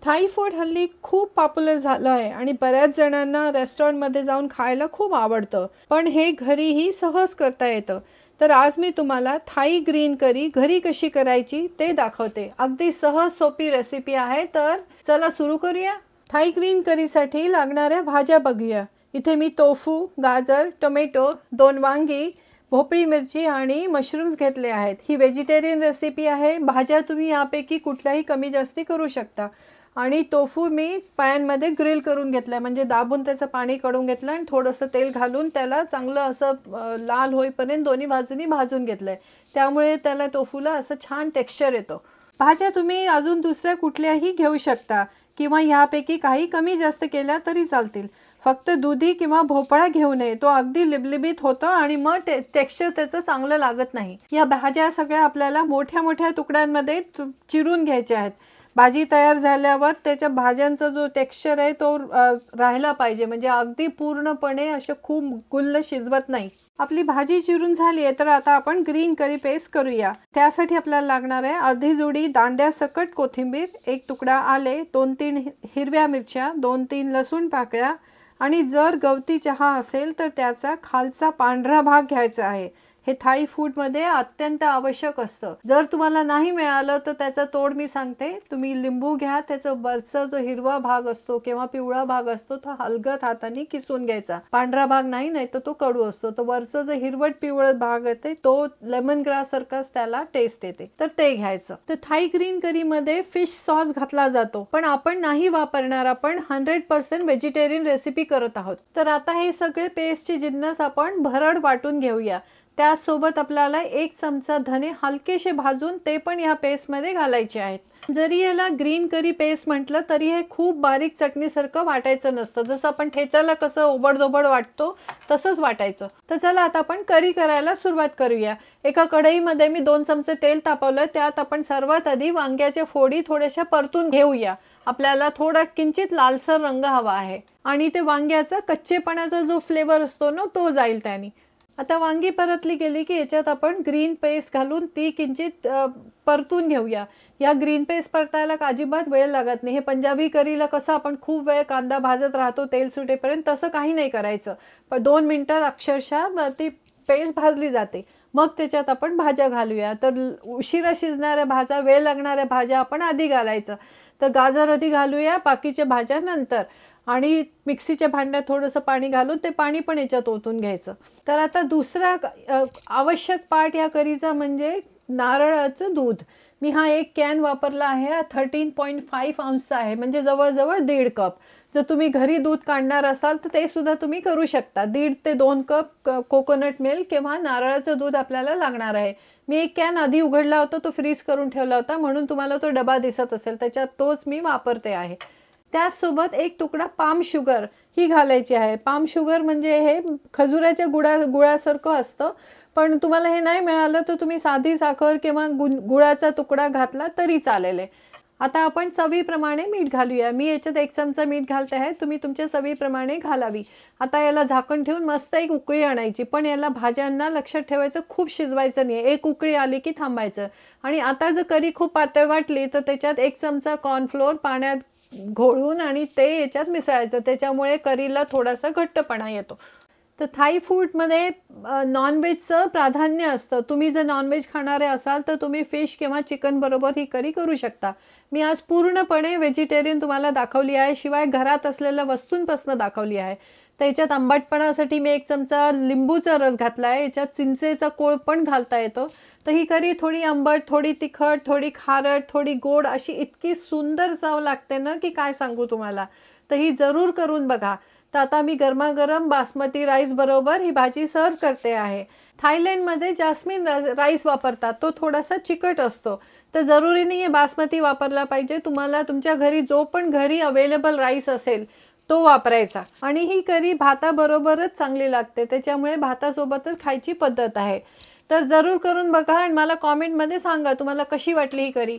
Thai food हल्ली खूप popular झालं आहे आणि बऱ्याच जणांना रेस्टॉरंटमध्ये जाऊन खायला खूप आवडतं, पण हे घरीही सहज करता येतं. तर आज मी तुम्हाला थाई ग्रीन करी घरी कशी करायची ते दाखवते. अगदी सहज सोपी रेसिपी आहे, तर चला सुरू करूया. थाई ग्रीन करीसाठी लागणाऱ्या भाज्या बघूया. इथे मी टोफू, गाजर, टोमॅटो, 2 वांगी, भोपळी मिरची आणि मशरूम्स घेतले आहेत. ही व्हेजिटेरियन रेसिपी आहे. भाज्या तुम्ही यापैकी कुठल्याही कमी जास्ती करू शकता. आणि टोफू मी पॅनमध्ये ग्रिल करून घेतलं, म्हणजे दाबून त्याचं पाणी काढून घेतलं आणि थोडंसं तेल घालून त्याला चांगलं असं लाल होईपर्यंत दोन्ही बाजूनी भाजून घेतलं आहे. त्यामुळे त्याला टोफूला असं छान टेक्स्चर येतो. भाज्या तुम्ही अजून दुसऱ्या कुठल्याही घेऊ शकता किंवा ह्यापैकी काही कमी जास्त केल्या तरी चालतील. फक्त दुधी किंवा भोपळा घेऊ नये, तो अगदी लिबलिबीत होतो आणि मग टेक्स्चर त्याचं चांगलं लागत नाही. या भाज्या सगळ्या आपल्याला मोठ्या मोठ्या तुकड्यांमध्ये चिरून घ्यायच्या आहेत. भाजी तयार झाल्यावर त्याच्या भाज्यांचा जो टेक्स्चर आहे तो राहिला पाहिजे, म्हणजे अगदी पूर्णपणे असे खूप गुल्ल शिजवत नाही. आपली भाजी चिरून झाली आहे, तर आता आपण ग्रीन करी पेस्ट करूया. त्यासाठी आपल्याला लागणार आहे अर्धी जुडी दांड्यासकट कोथिंबीर, 1 तुकडा आले, 2-3 हिरव्या मिरच्या, 2-3 लसूण पाकळ्या आणि जर गवती चहा असेल तर त्याचा खालचा पांढरा भाग घ्यायचा आहे. हे थाई फूडमध्ये अत्यंत आवश्यक असतं. जर तुम्हाला नाही मिळालं तर त्याचा तोड मी सांगते. तुम्ही लिंबू घ्या, त्याचं वरचा जो हिरवा भाग असतो किंवा पिवळा भाग असतो तो हलगत हाताने किसून घ्यायचा. पांढरा भाग नाही तर तो कडू असतो. तर वरचं जो हिरवट पिवळा भाग येते तो लेमन ग्रास सारखाच त्याला टेस्ट येते, तर ते घ्यायचं. तर थाई ग्रीन करी मध्ये फिश सॉस घातला जातो, पण आपण नाही वापरणार. आपण 100% व्हेजिटेरियन रेसिपी करत आहोत. तर आता हे सगळे पेस्टचे जिन्नस आपण भरड वाटून घेऊया. त्यासोबत आपल्याला 1 चमचा धने हलकेसे भाजून ते पण या पेस्टमध्ये घालायचे आहेत. जरी याला ग्रीन करी पेस्ट म्हटलं तरी हे खूप बारीक चटणीसारखं वाटायचं नसतं. जसं आपण ठेचाला कसं ओबडधोबड वाटतो तसंच वाटायचं. तर चला आता आपण करी करायला सुरुवात करूया. एका कढईमध्ये मी 2 चमचे तेल तापवलं. त्यात आपण सर्वात आधी वांग्याच्या फोडी थोड्याशा परतून घेऊया. आपल्याला थोडा किंचित लालसर रंग हवा आहे आणि ते वांग्याचा कच्चेपणाचा जो फ्लेवर असतो ना तो जाईल त्याने. आता वांगी परतली गेली की याच्यात आपण ग्रीन पेस्ट घालून ती किंचित परतून घेऊया. या ग्रीन पेस्ट परतायला अजिबात वेळ लागत नाही. हे पंजाबी करीला कसं आपण खूप वेळ कांदा भाजत राहतो तेल सुटेपर्यंत, तसं काही नाही करायचं. पण 2 मिनिटात अक्षरशः ती पेस्ट भाजली जाते. मग त्याच्यात आपण भाज्या घालूया. तर उशिरा शिजणाऱ्या भाज्या, वेळ लागणाऱ्या भाज्या आपण आधी घालायचं. तर गाजर आधी घालूया, बाकीच्या भाज्या नंतर. आणि मिक्सीच्या भांड्यात थोडंसं पाणी घालून ते पाणी पण याच्यात ओतून घ्यायचं. तर आता दुसरा आवश्यक पार्ट या करीचा म्हणजे नारळाचं दूध. मी हा 1 कॅन वापरला आहे. 13.5 अंशचा आहे, म्हणजे जवळजवळ 1.5 कप. जर तुम्ही घरी दूध काढणार असाल तर ते सुद्धा तुम्ही करू शकता. 1.5 ते 2 कप कोकोनट मिल्क किंवा नारळाचं दूध आपल्याला लागणार आहे. मी 1 कॅन आधी उघडला होता, तो फ्रीज करून ठेवला होता, म्हणून तुम्हाला तो डबा दिसत असेल, त्याच्यात तोच मी वापरते आहे. त्याचसोबत 1 तुकडा पाम शुगर ही घालायची आहे. पाम शुगर म्हणजे हे खजुराच्या गुळासारखं असतं, पण तुम्हाला हे नाही मिळालं तर तुम्ही साधी साखर किंवा गुळाचा तुकडा घातला तरी चालेल. आता आपण चवीप्रमाणे मीठ घालूया. मी याच्यात 1 चमचा मीठ घालते आहे, तुम्ही तुमच्या चवीप्रमाणे घालावी. आता याला झाकण ठेवून मस्त 1 उकळी आणायची, पण याला भाज्यांना लक्षात ठेवायचं खूप शिजवायचं नाही. 1 उकळी आली की थांबायचं. आणि आता जर करी खूप पातळ वाटली तर त्याच्यात 1 चमचा कॉर्नफ्लोअर पाण्यात घोळून आणि ते याच्यात मिसळायचं. त्याच्यामुळे करीला थोडासा घट्टपणा येतो. तर थाई फूडमध्ये नॉनव्हेजचं प्राधान्य असतं. तुम्ही जर नॉनव्हेज खाणारे असाल तर तुम्ही फिश किंवा चिकन बरोबर ही करी करू शकता. मी आज पूर्णपणे व्हेजिटेरियन तुम्हाला दाखवली आहे, शिवाय घरात असलेल्या वस्तूंपासून दाखवली आहे. तर याच्यात आंबटपणासाठी मी 1 चमचा लिंबूचा रस घातला आहे. याच्यात चिंचेचा कोळ पण घालता येतो. तर ही करी थोडी आंबट, थोडी तिखट, थोडी खारट, थोडी गोड अशी इतकी सुंदर चव लागते ना की काय सांगू तुम्हाला. तर ही जरूर करून बघा. तर आता मी गरमागरम बासमती राईस बरोबर ही भाजी सर्व करते आहे. थायलंडमध्ये जास्मिन राईस वापरतात, तो थोडासा चिकट असतो. तर जरुरी नाही आहे बासमती वापरला पाहिजे. तुम्हाला तुमच्या घरी जो पण घरी अवेलेबल राईस असेल तो वापरायचा. आणि ही करी भाताबरोबरच चांगली लागते, त्याच्यामुळे भातासोबतच खायची पद्धत आहे. तर जरूर करून बघा आणि मला कॉमेंटमध्ये सांगा तुम्हाला कशी वाटली ही करी.